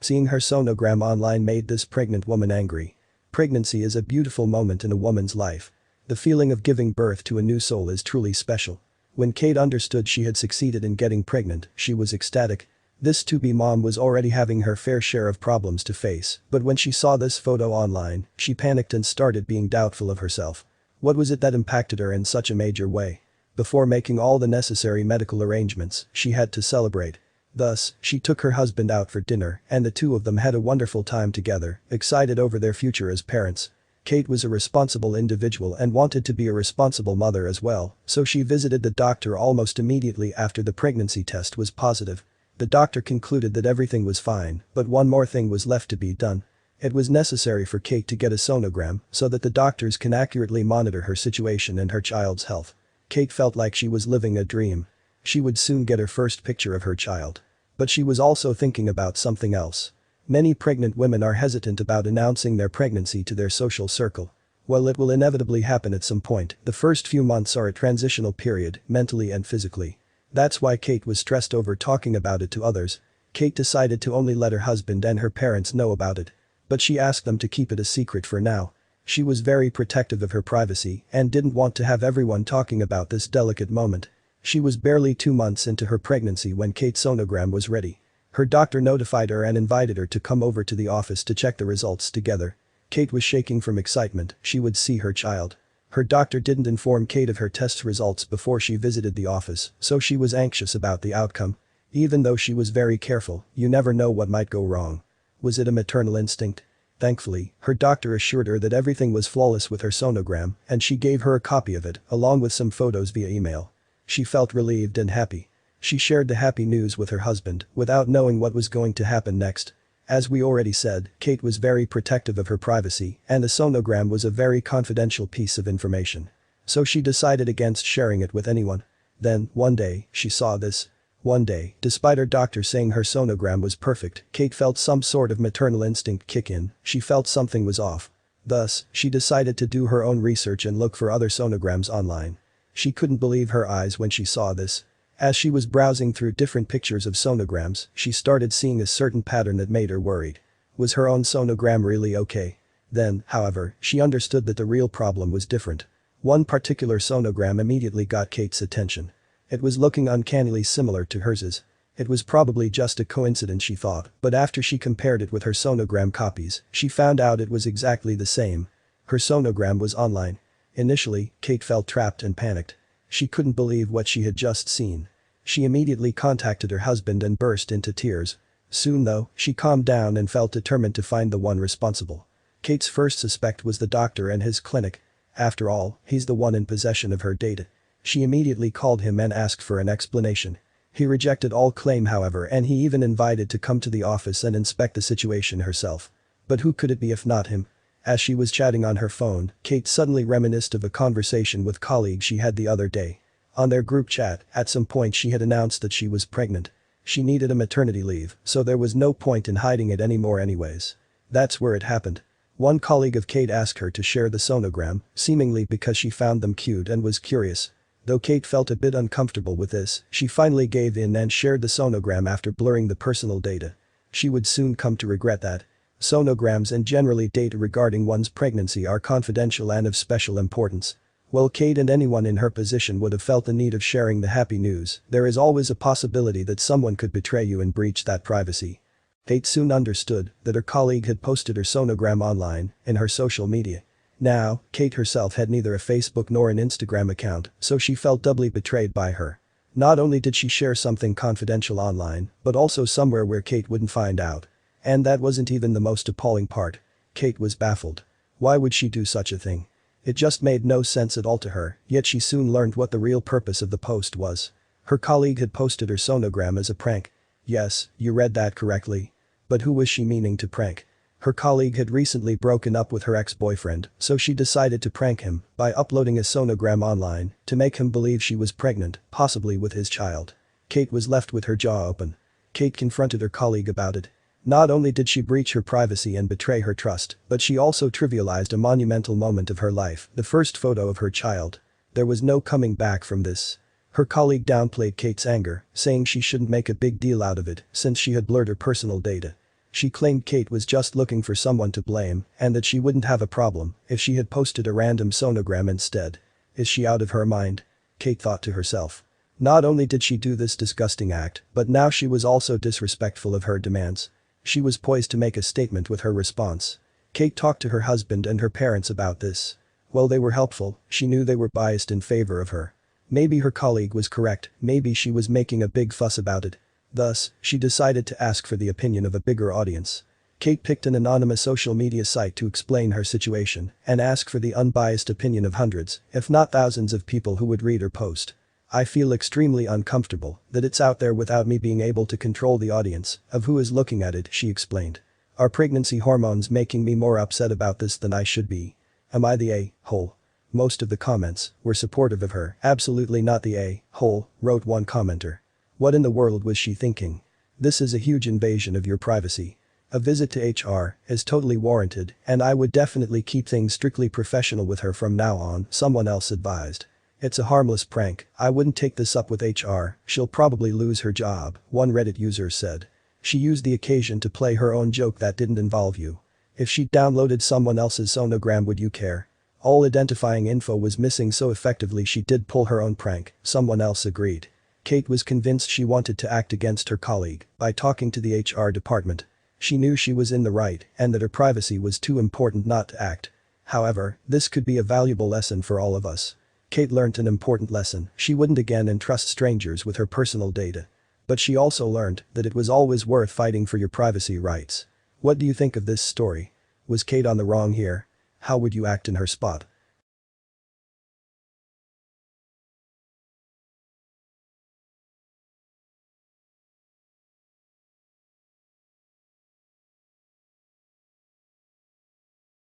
Seeing her sonogram online made this pregnant woman angry. Pregnancy is a beautiful moment in a woman's life. The feeling of giving birth to a new soul is truly special. When Kate understood she had succeeded in getting pregnant, she was ecstatic. This to-be mom was already having her fair share of problems to face, but when she saw this photo online, she panicked and started being doubtful of herself. What was it that impacted her in such a major way? Before making all the necessary medical arrangements, she had to celebrate. Thus, she took her husband out for dinner, and the two of them had a wonderful time together, excited over their future as parents. Kate was a responsible individual and wanted to be a responsible mother as well, so she visited the doctor almost immediately after the pregnancy test was positive. The doctor concluded that everything was fine, but one more thing was left to be done. It was necessary for Kate to get a sonogram so that the doctors can accurately monitor her situation and her child's health. Kate felt like she was living a dream. She would soon get her first picture of her child. But she was also thinking about something else. Many pregnant women are hesitant about announcing their pregnancy to their social circle. While it will inevitably happen at some point, the first few months are a transitional period, mentally and physically. That's why Kate was stressed over talking about it to others. Kate decided to only let her husband and her parents know about it. But she asked them to keep it a secret for now. She was very protective of her privacy and didn't want to have everyone talking about this delicate moment. She was barely 2 months into her pregnancy when Kate's sonogram was ready. Her doctor notified her and invited her to come over to the office to check the results together. Kate was shaking from excitement. She would see her child. Her doctor didn't inform Kate of her test results before she visited the office, so she was anxious about the outcome. Even though she was very careful, you never know what might go wrong. Was it a maternal instinct? Thankfully, her doctor assured her that everything was flawless with her sonogram, and she gave her a copy of it, along with some photos via email. She felt relieved and happy. She shared the happy news with her husband, without knowing what was going to happen next. As we already said, Kate was very protective of her privacy, and the sonogram was a very confidential piece of information. So she decided against sharing it with anyone. Then, one day, she saw this. One day, despite her doctor saying her sonogram was perfect, Kate felt some sort of maternal instinct kick in. She felt something was off. Thus, she decided to do her own research and look for other sonograms online. She couldn't believe her eyes when she saw this. As she was browsing through different pictures of sonograms, she started seeing a certain pattern that made her worried. Was her own sonogram really okay? Then, however, she understood that the real problem was different. One particular sonogram immediately got Kate's attention. It was looking uncannily similar to hers. It was probably just a coincidence, she thought, but after she compared it with her sonogram copies, she found out it was exactly the same. Her sonogram was online. Initially, Kate felt trapped and panicked. She couldn't believe what she had just seen. She immediately contacted her husband and burst into tears. Soon though, she calmed down and felt determined to find the one responsible. Kate's first suspect was the doctor and his clinic. After all, he's the one in possession of her data. She immediately called him and asked for an explanation. He rejected all claim, however, and he even invited to come to the office and inspect the situation herself. But who could it be if not him? As she was chatting on her phone, Kate suddenly reminisced of a conversation with colleagues she had the other day. On their group chat, at some point she had announced that she was pregnant. She needed a maternity leave, so there was no point in hiding it anymore anyways. That's where it happened. One colleague of Kate asked her to share the sonogram, seemingly because she found them cute and was curious. Though Kate felt a bit uncomfortable with this, she finally gave in and shared the sonogram after blurring the personal data. She would soon come to regret that. Sonograms and generally data regarding one's pregnancy are confidential and of special importance. While Kate and anyone in her position would have felt the need of sharing the happy news, there is always a possibility that someone could betray you and breach that privacy. Kate soon understood that her colleague had posted her sonogram online, in her social media. Now, Kate herself had neither a Facebook nor an Instagram account, so she felt doubly betrayed by her. Not only did she share something confidential online, but also somewhere where Kate wouldn't find out. And that wasn't even the most appalling part. Kate was baffled. Why would she do such a thing? It just made no sense at all to her, yet she soon learned what the real purpose of the post was. Her colleague had posted her sonogram as a prank. Yes, you read that correctly. But who was she meaning to prank? Her colleague had recently broken up with her ex-boyfriend, so she decided to prank him by uploading a sonogram online to make him believe she was pregnant, possibly with his child. Kate was left with her jaw open. Kate confronted her colleague about it. Not only did she breach her privacy and betray her trust, but she also trivialized a monumental moment of her life, the first photo of her child. There was no coming back from this. Her colleague downplayed Kate's anger, saying she shouldn't make a big deal out of it since she had blurred her personal data. She claimed Kate was just looking for someone to blame and that she wouldn't have a problem if she had posted a random sonogram instead. Is she out of her mind? Kate thought to herself. Not only did she do this disgusting act, but now she was also disrespectful of her demands. She was poised to make a statement with her response. Kate talked to her husband and her parents about this. While they were helpful, she knew they were biased in favor of her. Maybe her colleague was correct, maybe she was making a big fuss about it. Thus, she decided to ask for the opinion of a bigger audience. Kate picked an anonymous social media site to explain her situation and ask for the unbiased opinion of hundreds, if not thousands of people who would read her post. I feel extremely uncomfortable that it's out there without me being able to control the audience of who is looking at it, she explained. Are pregnancy hormones making me more upset about this than I should be? Am I the a-hole? Most of the comments were supportive of her. Absolutely not the a-hole, wrote one commenter. What in the world was she thinking? This is a huge invasion of your privacy. A visit to HR is totally warranted and I would definitely keep things strictly professional with her from now on, someone else advised. It's a harmless prank, I wouldn't take this up with HR, she'll probably lose her job, one Reddit user said. She used the occasion to play her own joke that didn't involve you. If she'd downloaded someone else's sonogram, would you care? All identifying info was missing, so effectively she did pull her own prank, someone else agreed. Kate was convinced she wanted to act against her colleague by talking to the HR department. She knew she was in the right and that her privacy was too important not to act. However, this could be a valuable lesson for all of us. Kate learned an important lesson: she wouldn't again entrust strangers with her personal data. But she also learned that it was always worth fighting for your privacy rights. What do you think of this story? Was Kate on the wrong here? How would you act in her spot?